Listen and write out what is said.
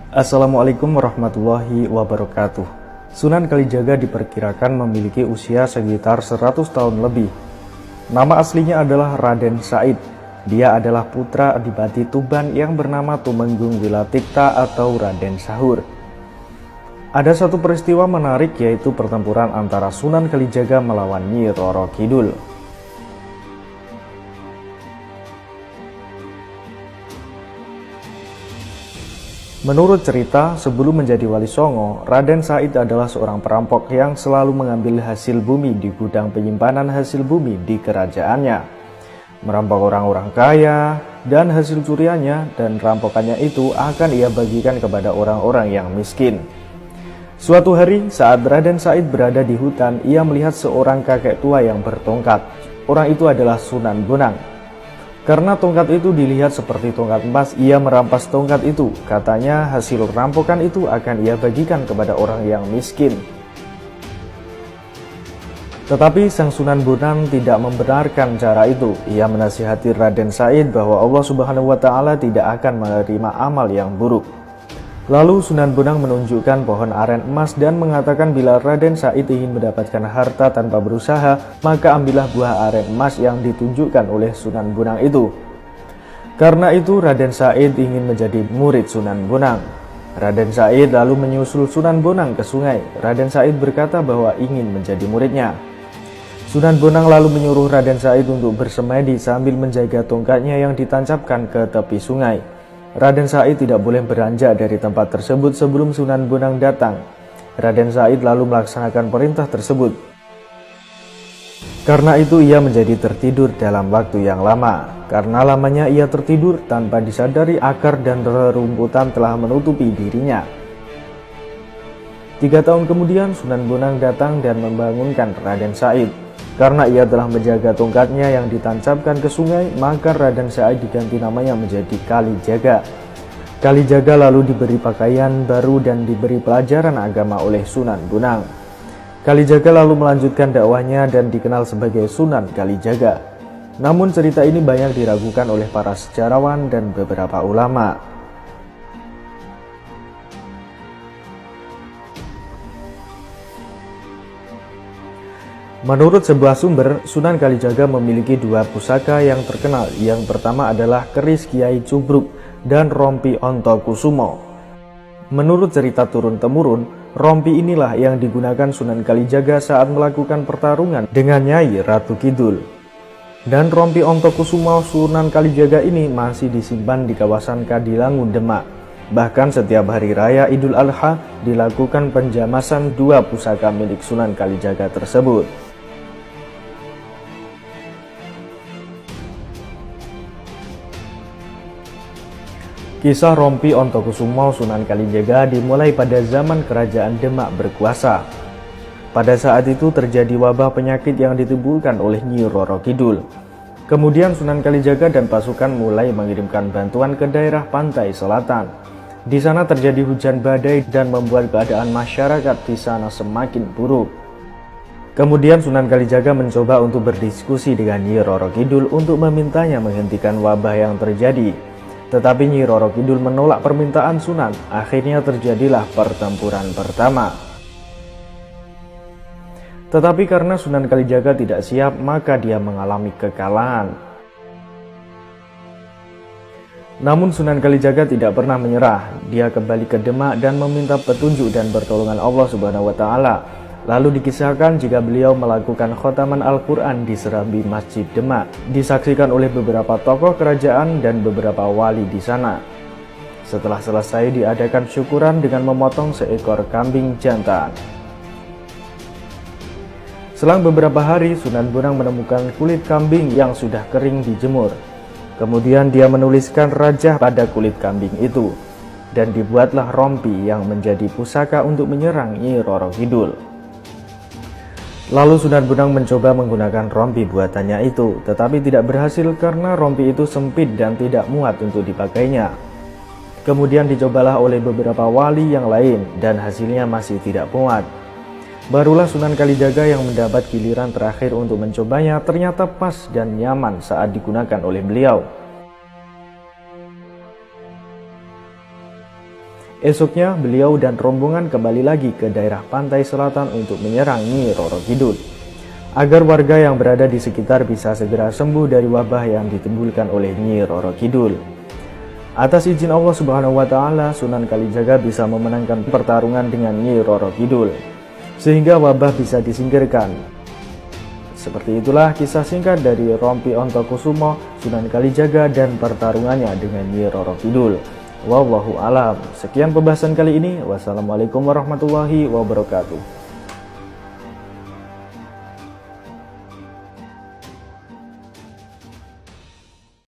Assalamualaikum warahmatullahi wabarakatuh. Sunan Kalijaga diperkirakan memiliki usia sekitar 100 tahun lebih. Nama aslinya adalah Raden Said. Dia adalah putra Adipati Tuban yang bernama Tumenggung Wilatikta atau Raden Sahur. Ada satu peristiwa menarik, yaitu pertempuran antara Sunan Kalijaga melawan Nyi Roro Kidul. Menurut cerita, sebelum menjadi Wali Songo, Raden Said adalah seorang perampok yang selalu mengambil hasil bumi di gudang penyimpanan hasil bumi di kerajaannya. Merampok orang-orang kaya dan hasil curiannya, dan rampokannya itu akan ia bagikan kepada orang-orang yang miskin. Suatu hari saat Raden Said berada di hutan, ia melihat seorang kakek tua yang bertongkat. Orang itu adalah Sunan Bonang. Karena tongkat itu dilihat seperti tongkat emas, ia merampas tongkat itu. Katanya hasil rampokan itu akan ia bagikan kepada orang yang miskin. Tetapi sang Sunan Bonang tidak membenarkan cara itu. Ia menasihati Raden Said bahwa Allah Subhanahu wa Ta'ala tidak akan menerima amal yang buruk. Lalu Sunan Bonang menunjukkan pohon aren emas dan mengatakan bila Raden Said ingin mendapatkan harta tanpa berusaha, maka ambillah buah aren emas yang ditunjukkan oleh Sunan Bonang itu. Karena itu Raden Said ingin menjadi murid Sunan Bonang. Raden Said lalu menyusul Sunan Bonang ke sungai. Raden Said berkata bahwa ingin menjadi muridnya. Sunan Bonang lalu menyuruh Raden Said untuk bersemedi sambil menjaga tongkatnya yang ditancapkan ke tepi sungai. Raden Said tidak boleh beranjak dari tempat tersebut sebelum Sunan Bonang datang. Raden Said lalu melaksanakan perintah tersebut. Karena itu ia menjadi tertidur dalam waktu yang lama. Karena lamanya ia tertidur, tanpa disadari akar dan rerumputan telah menutupi dirinya. 3 tahun kemudian Sunan Bonang datang dan membangunkan Raden Said. Karena ia telah menjaga tongkatnya yang ditancapkan ke sungai, maka Raden Said diganti namanya menjadi Kalijaga. Kalijaga lalu diberi pakaian baru dan diberi pelajaran agama oleh Sunan Bonang. Kalijaga lalu melanjutkan dakwahnya dan dikenal sebagai Sunan Kalijaga. Namun cerita ini banyak diragukan oleh para sejarawan dan beberapa ulama. Menurut sebuah sumber, Sunan Kalijaga memiliki 2 pusaka yang terkenal. Yang pertama adalah keris Kiai Cubruk dan rompi Ontokusumo. Menurut cerita turun-temurun, rompi inilah yang digunakan Sunan Kalijaga saat melakukan pertarungan dengan Nyai Ratu Kidul. Dan rompi Ontokusumo Sunan Kalijaga ini masih disimpan di kawasan Kadilangu, Demak. Bahkan setiap hari raya Idul Adha dilakukan penjamasan 2 pusaka milik Sunan Kalijaga tersebut. Kisah rompi Ontokusumo Sunan Kalijaga dimulai pada zaman kerajaan Demak berkuasa. Pada saat itu terjadi wabah penyakit yang ditimbulkan oleh Nyi Roro Kidul. Kemudian Sunan Kalijaga dan pasukan mulai mengirimkan bantuan ke daerah pantai selatan. Di sana terjadi hujan badai dan membuat keadaan masyarakat di sana semakin buruk. Kemudian Sunan Kalijaga mencoba untuk berdiskusi dengan Nyi Roro Kidul untuk memintanya menghentikan wabah yang terjadi. Tetapi Nyi Roro Kidul menolak permintaan Sunan. Akhirnya terjadilah pertempuran pertama. Tetapi karena Sunan Kalijaga tidak siap, maka dia mengalami kekalahan. Namun Sunan Kalijaga tidak pernah menyerah. Dia kembali ke Demak dan meminta petunjuk dan pertolongan Allah Subhanahu wa Ta'ala. Lalu dikisahkan jika beliau melakukan khotaman Al-Quran di serambi Masjid Demak, disaksikan oleh beberapa tokoh kerajaan dan beberapa wali di sana. Setelah selesai diadakan syukuran dengan memotong seekor kambing jantan. Selang beberapa hari Sunan Bonang menemukan kulit kambing yang sudah kering dijemur. Kemudian dia menuliskan rajah pada kulit kambing itu, dan dibuatlah rompi yang menjadi pusaka untuk menyerang Nyi Roro Kidul. Lalu Sunan Bonang mencoba menggunakan rompi buatannya itu, tetapi tidak berhasil karena rompi itu sempit dan tidak muat untuk dipakainya. Kemudian dicobalah oleh beberapa wali yang lain dan hasilnya masih tidak muat. Barulah Sunan Kalijaga yang mendapat giliran terakhir untuk mencobanya, ternyata pas dan nyaman saat digunakan oleh beliau. Esoknya beliau dan rombongan kembali lagi ke daerah pantai selatan untuk menyerang Nyi Roro Kidul, agar warga yang berada di sekitar bisa segera sembuh dari wabah yang ditimbulkan oleh Nyi Roro Kidul. Atas izin Allah Subhanahu wa Ta'ala, Sunan Kalijaga bisa memenangkan pertarungan dengan Nyi Roro Kidul, sehingga wabah bisa disingkirkan. Seperti itulah kisah singkat dari Rompi Ontokusumo, Sunan Kalijaga, dan pertarungannya dengan Nyi Roro Kidul. Wallahu alam. Sekian pembahasan kali ini. Wassalamualaikum warahmatullahi wabarakatuh.